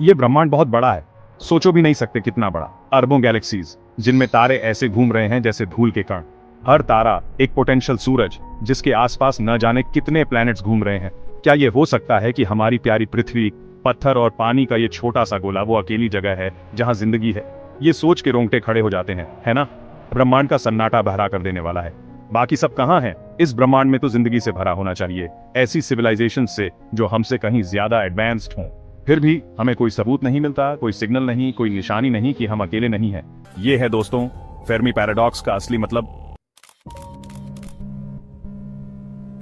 ये ब्रह्मांड बहुत बड़ा है, सोचो भी नहीं सकते कितना बड़ा। अरबों गैलेक्सीज जिनमें तारे ऐसे घूम रहे हैं जैसे धूल के कण। हर तारा एक पोटेंशियल सूरज, जिसके आसपास न जाने कितने प्लैनेट्स घूम रहे हैं। क्या ये हो सकता है कि हमारी प्यारी पृथ्वी, पत्थर और पानी का ये छोटा सा गोला वो अकेली जगह है जहां जिंदगी है? ये सोच के रोंगटे खड़े हो जाते हैं, है ना? ब्रह्मांड का सन्नाटा बहरा कर देने वाला है। बाकी सब कहां है? इस ब्रह्मांड में तो जिंदगी से भरा होना चाहिए, ऐसी सिविलाइजेशन से जो हमसे कहीं ज्यादा एडवांस्ड हों। फिर भी हमें कोई सबूत नहीं मिलता, कोई सिग्नल नहीं, कोई निशानी नहीं कि हम अकेले नहीं हैं। ये है दोस्तों फेर्मी पैराडॉक्स का असली मतलब।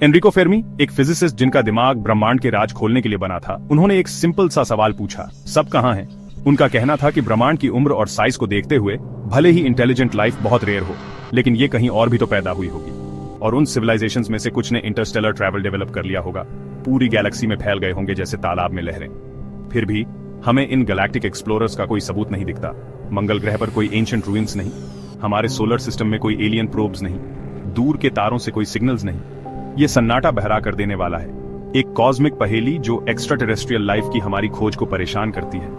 एनरिको फेर्मी, एक फिजिसिस्ट जिनका दिमाग ब्रह्मांड के राज खोलने के लिए बना था, उन्होंने एक सिंपल सा सवाल पूछा, सब कहां हैं? उनका कहना था कि ब्रह्मांड की उम्र और साइज को देखते हुए भले ही इंटेलिजेंट लाइफ बहुत रेयर हो, लेकिन ये कहीं और भी तो पैदा हुई होगी। और उन सिविलाइजेशंस में से कुछ ने इंटरस्टेलर ट्रैवल डेवलप कर लिया होगा, पूरी गैलेक्सी में फैल गए होंगे जैसे तालाब में लहरें। फिर भी हमें इन गैलेक्टिक एक्सप्लोरर्स का कोई सबूत नहीं दिखता। मंगल ग्रह पर कोई एंशिएंट रूइंस नहीं, हमारे सोलर सिस्टम में कोई एलियन प्रोब्स नहीं, दूर के तारों से कोई सिग्नल्स नहीं। ये सन्नाटा बहरा कर देने वाला है, एक कॉस्मिक पहेली जो एक्स्ट्रा टेरेस्ट्रियल लाइफ की हमारी खोज को परेशान करती है।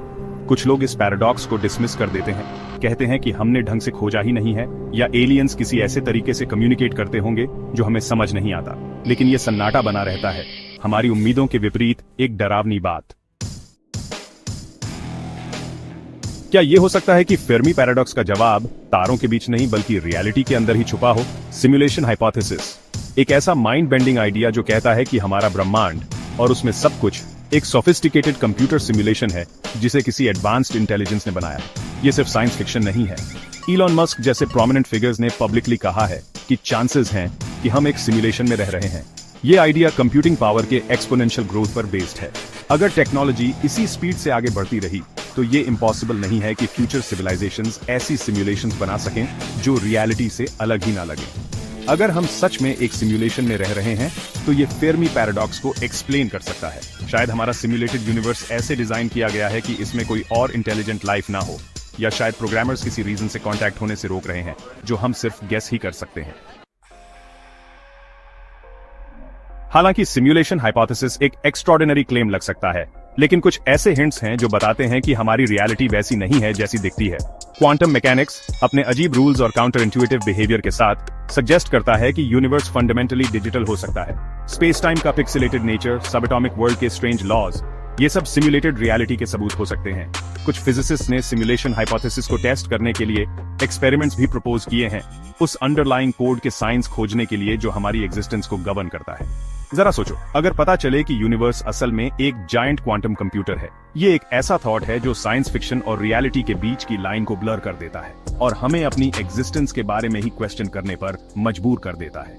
कुछ लोग इस पैराडॉक्स को डिसमिस कर देते हैं, कहते हैं कि हमने ढंग से खोजा ही नहीं है, या एलियंस किसी ऐसे तरीके से कम्युनिकेट करते होंगे जो हमें समझ नहीं आता। लेकिन ये सन्नाटा बना रहता है, हमारी उम्मीदों के विपरीत एक डरावनी बात। क्या यह हो सकता है कि फेर्मी पैराडॉक्स का जवाब तारों के बीच नहीं बल्कि रियलिटी के अंदर ही छुपा हो? सिमुलेशन हाइपोथेसिस, एक ऐसा माइंड बेंडिंग आइडिया जो कहता है कि हमारा ब्रह्मांड और उसमें सब कुछ एक सोफिस्टिकेटेड कंप्यूटर सिमुलेशन है जिसे किसी एडवांस्ड इंटेलिजेंस ने बनाया है। ये सिर्फ साइंस फिक्शन नहीं है। इलॉन मस्क जैसे प्रोमिनेंट फिगर्स ने पब्लिकली कहा है कि चांसेस हैं कि हम एक सिमुलेशन में रह रहे हैं। ये आइडिया कंप्यूटिंग पावर के एक्सपोनेंशियल ग्रोथ पर बेस्ड है। अगर टेक्नोलॉजी इसी स्पीड से आगे बढ़ती रही तो ये इम्पॉसिबल नहीं है कि फ्यूचर सिविलाइजेशंस ऐसी सिमुलेशंस बना सकें जो रियलिटी से अलग ही ना लगे। अगर हम सच में एक सिमुलेशन में रह रहे हैं तो ये फेर्मी पैराडॉक्स को एक्सप्लेन कर सकता है। शायद हमारा सिमुलेटेड यूनिवर्स ऐसे डिजाइन किया गया है कि इसमें कोई और इंटेलिजेंट लाइफ ना हो, या शायद प्रोग्रामर्स किसी रीजन से कांटेक्ट होने से रोक रहे हैं जो हम सिर्फ गेस ही कर सकते हैं। हालांकि सिमुलेशन हाइपोथेसिस एक एक्स्ट्राऑर्डिनरी क्लेम लग सकता है, लेकिन कुछ ऐसे हिंट्स हैं जो बताते हैं कि हमारी रियलिटी वैसी नहीं है जैसी दिखती है। क्वांटम मैकेनिक्स अपने अजीब रूल्स और काउंटर इंट्यूटिव बिहेवियर के साथ सजेस्ट करता है कि यूनिवर्स फंडामेंटली डिजिटल हो सकता है। स्पेस टाइम का पिक्सेलेटेड नेचर, सब एटॉमिक वर्ल्ड के स्ट्रेंज लॉज, ये सब सिमुलेटेड रियलिटी के सबूत हो सकते हैं। कुछ फिजिसिस्ट ने सिमुलेशन हाइपोथेसिस को टेस्ट करने के लिए एक्सपेरिमेंट्स भी प्रपोज किए हैं, उस अंडरलाइंग कोड के साइंस खोजने के लिए जो हमारी एग्जिस्टेंस को गवर्न करता है। जरा सोचो, अगर पता चले कि यूनिवर्स असल में एक जायंट क्वांटम कंप्यूटर है। ये एक ऐसा थॉट है जो साइंस फिक्शन और रियलिटी के बीच की लाइन को ब्लर कर देता है और हमें अपनी एग्जिस्टेंस के बारे में ही क्वेश्चन करने पर मजबूर कर देता है।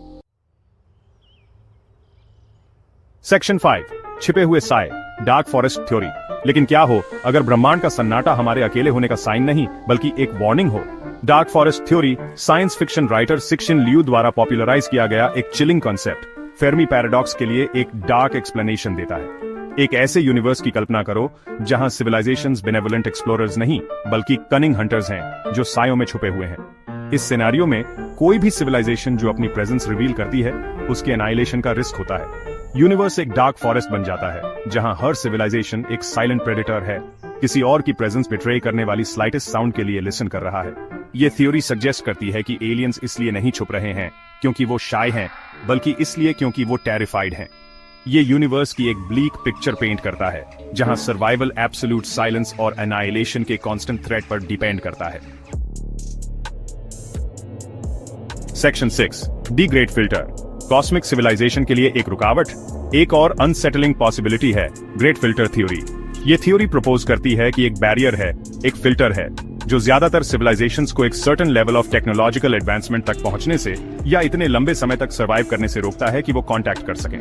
सेक्शन 5, छिपे हुए साए, डार्क फॉरेस्ट थ्योरी। लेकिन क्या हो अगर ब्रह्मांड का सन्नाटा हमारे अकेले होने का साइन नहीं बल्कि एक वार्निंग हो? Dark forest theory science fiction writer Cixin Liu द्वारा पॉपुलराइज किया गया एक चिलिंग कॉन्सेप्ट फेर्मी पैराडॉक्स के लिए एक डार्क एक्सप्लेनेशन देता है। एक ऐसे यूनिवर्स की कल्पना करो जहां सिविलाइजेशंस बेनेवोलेंट एक्सप्लोरर्स नहीं बल्कि कनिंग हंटर्स हैं जो सायों में छुपे हुए हैं। इस सिनेरियो में कोई भी सिविलाइजेशन जो अपनी प्रेजेंस रिवील करती है उसके एनाइलेशन का रिस्क होता है। यूनिवर्स एक डार्क फॉरेस्ट बन जाता है जहां हर सिविलाइजेशन एक साइलेंट प्रेडेटर है, किसी और की प्रेजेंस बिट्रे करने वाली स्लाइटेस्ट साउंड के लिए लिसन कर रहा है। ये थ्योरी सजेस्ट करती है कि एलियंस इसलिए नहीं छुप रहे हैं क्योंकि वो शाय हैं, बल्कि इसलिए क्योंकि वो टेरिफाइड हैं। ये यूनिवर्स की एक ब्लीक पिक्चर पेंट करता है जहां सर्वाइवल एब्सोल्यूट साइलेंस और एनाइलेशन के कांस्टेंट थ्रेट पर डिपेंड करता है। Section 6, the great filter, cosmic civilisation के लिए एक रुकावट। एक और अनसेटलिंग पॉसिबिलिटी है ग्रेट फिल्टर थ्योरी। ये थ्योरी प्रपोज करती है कि एक बैरियर है, एक फिल्टर है जो ज्यादातर सिविलाइजेशंस को एक certain level of technological advancement तक पहुंचने से या इतने लंबे समय तक सर्वाइव करने से रोकता है कि वो कांटेक्ट कर सकें।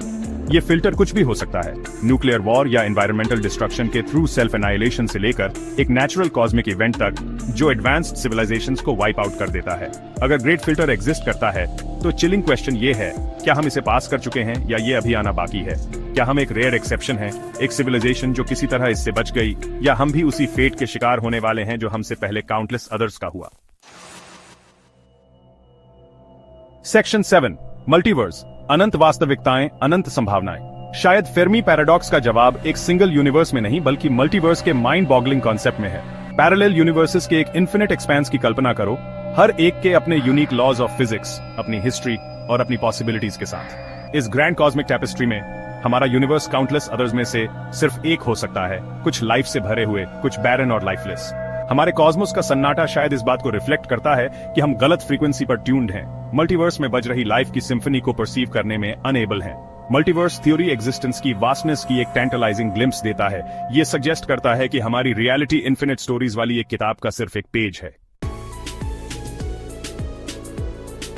ये फिल्टर कुछ भी हो सकता है, न्यूक्लियर वॉर या एनवायरमेंटल डिस्ट्रक्शन के थ्रू सेल्फ एनाइलेशन से लेकर एक नेचुरल कॉस्मिक इवेंट तक जो एडवांस्ड सिविलाइजेशंस को वाइप आउट कर देता है। अगर ग्रेट फिल्टर एग्जिस्ट करता है तो चिलिंग क्वेश्चन ये है, क्या हम इसे पास कर चुके हैं या ये अभी आना बाकी है? क्या हम एक रेयर एक्सेप्शन हैं, एक सिविलाइजेशन जो किसी तरह इससे बच गई, या हम भी उसी फेट के शिकार होने वाले हैं जो हमसे पहले काउंटलेस अदर्स का हुआ? सेक्शन 7, मल्टीवर्स, अनंत वास्तविकताएं, अनंत संभावनाएं। शायद फेर्मी पैराडॉक्स का जवाब एक सिंगल यूनिवर्स में नहीं बल्कि मल्टीवर्स के माइंड बॉगलिंग कॉन्सेप्ट में है। पैरेलल यूनिवर्सेस के एक इन्फिनिट एक्सपेंस की कल्पना करो, हर एक के अपने यूनिक लॉज ऑफ फिजिक्स, अपनी हिस्ट्री और अपनी पॉसिबिलिटीज के साथ। इस ग्रैंड कॉस्मिक टैपेस्ट्री में हमारा यूनिवर्स काउंटलेस अदर्स में से सिर्फ एक हो सकता है, कुछ लाइफ से भरे हुए, कुछ बैरन और लाइफलेस। हमारे कॉस्मोस का सन्नाटा शायद इस बात को रिफ्लेक्ट करता है कि हम गलत फ्रीक्वेंसी पर ट्यून्ड हैं, मल्टीवर्स में बज रही लाइफ की सिम्फनी को परसीव करने में अनेबल हैं। मल्टीवर्स थ्योरी एग्जिस्टेंस की वास्टनेस की एक टेंटलाइजिंग ग्लिम्प्स देता है। ये सजेस्ट करता है कि हमारी रियलिटी इन्फिनिट स्टोरीज वाली एक किताब का सिर्फ एक पेज है।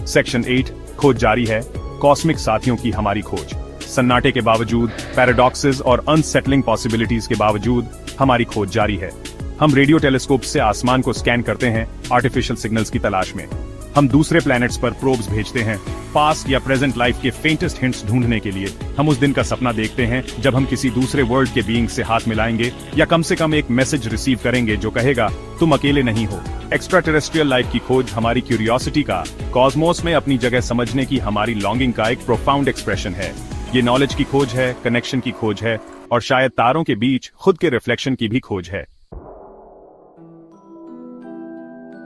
सेक्शन 8 खोज जारी है, कॉस्मिक साथियों की हमारी खोज। सन्नाटे के बावजूद, पैराडॉक्सेस और अनसेटलिंग पॉसिबिलिटीज के बावजूद हमारी खोज जारी है। हम रेडियो टेलीस्कोप से आसमान को स्कैन करते हैं आर्टिफिशियल सिग्नल्स की तलाश में। हम दूसरे प्लैनेट्स पर प्रोब्स भेजते हैं पास्ट या प्रेजेंट लाइफ के फेंटेस्ट हिंट्स ढूंढने के लिए। हम उस दिन का सपना देखते हैं जब हम किसी दूसरे वर्ल्ड के बीइंग से हाथ मिलाएंगे या कम से कम एक मैसेज रिसीव करेंगे जो कहेगा तुम अकेले नहीं हो। एक्स्ट्रा टेरेस्ट्रियल लाइफ की खोज हमारी क्यूरियोसिटी का, कॉस्मोस में अपनी जगह समझने की हमारी लॉन्गिंग का एक प्रोफाउंड एक्सप्रेशन है। ये नॉलेज की खोज है, कनेक्शन की खोज है और शायद तारों के बीच खुद के रिफ्लेक्शन की भी खोज है।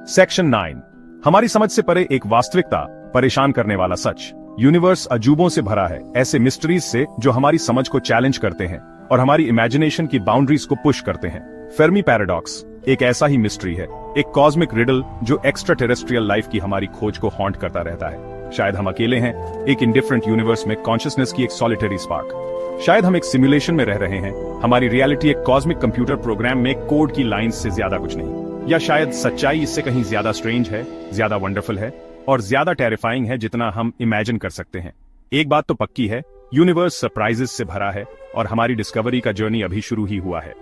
सेक्शन 9 हमारी समझ से परे एक वास्तविकता, परेशान करने वाला सच। यूनिवर्स अजूबों से भरा है, ऐसे मिस्ट्रीज से जो हमारी समझ को चैलेंज करते हैं और हमारी इमेजिनेशन की बाउंड्रीज को पुश करते हैं। फेर्मी पैराडॉक्स एक ऐसा ही मिस्ट्री है, एक कॉस्मिक रिडल जो एक्स्ट्रा टेरेस्ट्रियल लाइफ की हमारी खोज को हॉन्ट करता रहता है। शायद हम अकेले हैं, एक इंडिफरेंट यूनिवर्स में कॉन्शियसनेस की एक सॉलिटरी स्पार्क। शायद हम एक सिमुलेशन में रह रहे हैं, हमारी रियलिटी एक कॉस्मिक कंप्यूटर प्रोग्राम में कोड की लाइंस से ज्यादा कुछ नहीं। या शायद सच्चाई इससे कहीं ज्यादा स्ट्रेंज है, ज्यादा वंडरफुल है और ज्यादा टेरिफाइंग है जितना हम इमेजिन कर सकते हैं। एक बात तो पक्की है, यूनिवर्स सरप्राइजेस से भरा है और हमारी डिस्कवरी का जर्नी अभी शुरू ही हुआ है।